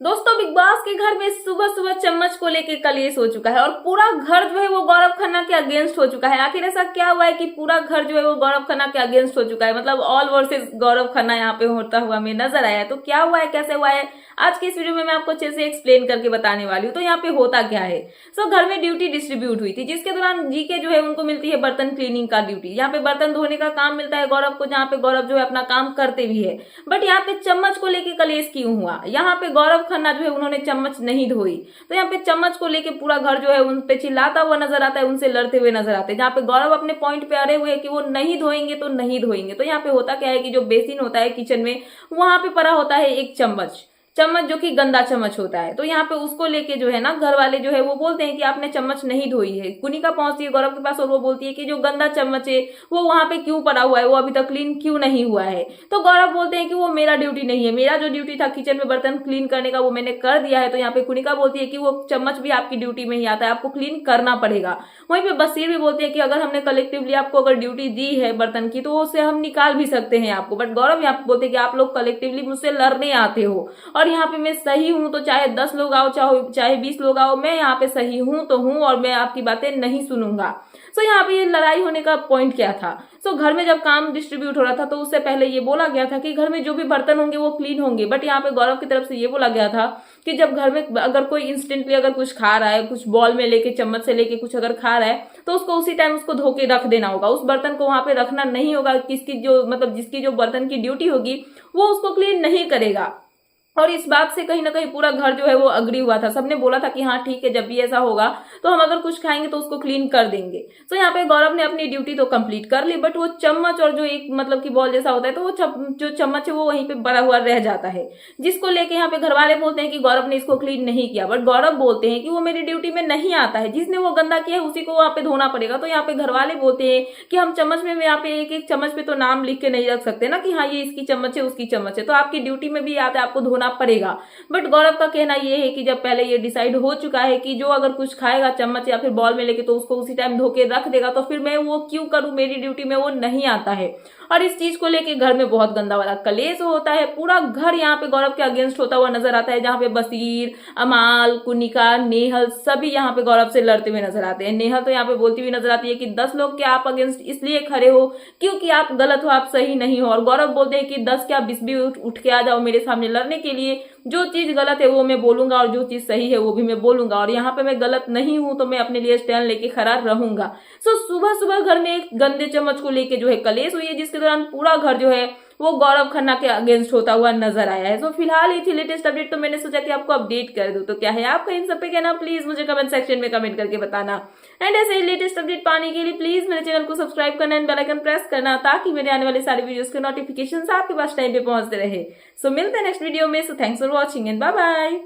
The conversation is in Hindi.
दोस्तों, बिग बॉस के घर में सुबह सुबह चम्मच को लेके कलेश हो चुका है और पूरा घर जो है वो गौरव खन्ना के अगेंस्ट हो चुका है। आखिर ऐसा क्या हुआ है कि पूरा घर जो है वो गौरव खन्ना के अगेंस्ट हो चुका है, मतलब ऑल वर्सेस गौरव खन्ना यहाँ पे होता हुआ हमें नजर आया है। तो क्या हुआ है, कैसे हुआ है, आज की इस वीडियो में मैं आपको अच्छे से एक्सप्लेन करके बताने वाली हूँ। तो यहाँ पे होता क्या है, घर में ड्यूटी डिस्ट्रीब्यूट हुई थी, जिसके दौरान जीके जो है उनको मिलती है बर्तन क्लीनिंग का ड्यूटी। यहाँ पे बर्तन धोने का काम मिलता है गौरव को, जहाँ पे गौरव जो है अपना काम करते भी है। बट यहाँ पे चम्मच को लेके कलेश क्यों हुआ, यहाँ पे गौरव खन्ना जो है उन्होंने चम्मच नहीं धोई, तो यहाँ पे चम्मच को लेके पूरा घर जो है उन पे चिल्लाता हुआ नजर आता है, उनसे लड़ते हुए नजर आते हैं। जहाँ पे गौरव अपने पॉइंट पे अड़े हुए कि वो नहीं धोएंगे तो नहीं धोएंगे। तो यहाँ पे होता क्या है कि जो बेसिन होता है किचन में, वहां पे पड़ा होता है एक चम्मच चम्मच जो कि गंदा चम्मच होता है। तो यहाँ पे उसको लेके जो है ना घर वाले जो है वो बोलते हैं कि आपने चम्मच नहीं धोई है। कुनिका पहुंचती है गौरव के पास और वो बोलती है कि जो गंदा चम्मच है वो वहां पे क्यों पड़ा हुआ है, वो अभी तक क्लीन क्यों नहीं हुआ है। तो गौरव बोलते हैं कि वो मेरा ड्यूटी नहीं है, मेरा जो ड्यूटी था किचन में बर्तन क्लीन करने का वो मैंने कर दिया है। तो यहाँ पे कुनिका बोलती है कि वो चम्मच भी आपकी ड्यूटी में ही आता है, आपको क्लीन करना पड़ेगा। वहीं पे बसीर भी बोलते हैं कि अगर हमने कलेक्टिवली आपको अगर ड्यूटी दी है बर्तन की तो उससे हम निकाल भी सकते हैं आपको। बट गौरव यहाँ पे बोलते हैं कि आप लोग कलेक्टिवली मुझसे लड़ने आते हो और यहाँ पे मैं सही हूं, तो चाहे 10 लोग आओ चाहे 20 लोग आओ, मैं यहाँ पे सही हूं तो हूं और मैं आपकी बातें नहीं सुनूंगा। यहाँ पे ये लड़ाई होने का पॉइंट क्या था। घर में जब काम डिस्ट्रीब्यूट हो रहा था तो उससे पहले ये बोला गया था कि घर में जो भी बर्तन होंगे वो क्लीन होंगे। बट यहाँ पे गौरव की तरफ से ये बोला गया था कि जब घर में अगर कोई इंस्टेंटली अगर कुछ खा रहा है, कुछ बॉल में लेके चम्मच से लेके कुछ अगर खा रहा है, तो उसको उसी टाइम उसको धो के रख देना होगा, उस बर्तन को वहां पे रखना नहीं होगा। जिसकी जो बर्तन की ड्यूटी होगी वो उसको क्लीन नहीं करेगा। और इस बात से कहीं ना कहीं पूरा घर जो है वो अग्री हुआ था। सबने बोला था कि हाँ ठीक है, जब भी ऐसा होगा तो हम अगर कुछ खाएंगे तो उसको क्लीन कर देंगे। यहाँ पे गौरव ने अपनी ड्यूटी तो कंप्लीट कर ली, बट वो चम्मच और जो एक की बॉल जैसा होता है, तो वो जो चम्मच है वो वहीं पे बड़ा हुआ रह जाता है, जिसको लेके यहाँ पे घर वाले बोलते हैं कि गौरव ने इसको क्लीन नहीं किया। बट गौरव बोलते हैं कि वो मेरी ड्यूटी में नहीं आता है, जिसने वो गंदा किया है उसी को वहां पे धोना पड़ेगा। तो यहाँ पे घर वाले बोलते हैं कि हम चम्मच में यहाँ पे एक एक चम्मच पे तो नाम लिख के नहीं रख सकते ना कि हाँ ये इसकी चम्मच है उसकी चम्मच है, तो आपकी ड्यूटी में भी आता है, आपको धोना पड़ेगा। बट गौरव का कहना यह है कि जब पहले ये डिसाइड हो चुका है कि जो अगर कुछ खाएगा चम्मच या फिर बॉल में लेके तो उसको उसी टाइम धो के रख देगा, तो फिर मैं वो क्यों करूं, मेरी ड्यूटी में वो नहीं आता है। और इस चीज को लेके घर में बहुत गंदा वाला कलेश होता है। पूरा घर यहाँ पे गौरव के अगेंस्ट होता हुआ नजर आता है, जहाँ पे बसीर, अमाल, कुनिका, नेहल सभी यहाँ पे गौरव से लड़ते हुए नजर आते हैं। नेहल तो यहाँ पे बोलती हुई नजर आती है कि 10 लोग क्या आप अगेंस्ट इसलिए खड़े हो क्योंकि आप गलत हो, आप सही नहीं हो। और गौरव बोलते हैं कि 10 क्या 20 भी उठ के आ जाओ मेरे सामने लड़ने के लिए, जो चीज गलत है वो मैं बोलूंगा और जो चीज सही है वो भी मैं बोलूंगा, और यहाँ पे मैं गलत नहीं हूं तो मैं अपने लिए स्टैंड लेके खड़ा रहूंगा। सुबह सुबह घर में एक गंदे चम्मच को लेके जो है कलेश हुई है, जिसके दौरान पूरा घर जो है वो गौरव खन्ना के अगेंस्ट होता हुआ नजर आया है। फिलहाल ये थी लेटेस्ट अपडेट, तो मैंने सोचा कि आपको अपडेट कर दूं। तो क्या है आपका इन सब पे कहना, प्लीज मुझे कमेंट सेक्शन में कमेंट करके बताना। एंड ऐसे ही लेटेस्ट अपडेट पाने के लिए प्लीज मेरे चैनल को सब्सक्राइब करना एंड बेल आइकन प्रेस करना, ताकि मेरे आने वाले सारे वीडियोस के नोटिफिकेशन आपके पास टाइम पे पहुंचते रहे। मिलते हैं नेक्स्ट वीडियो में। Thanks for watching and bye bye.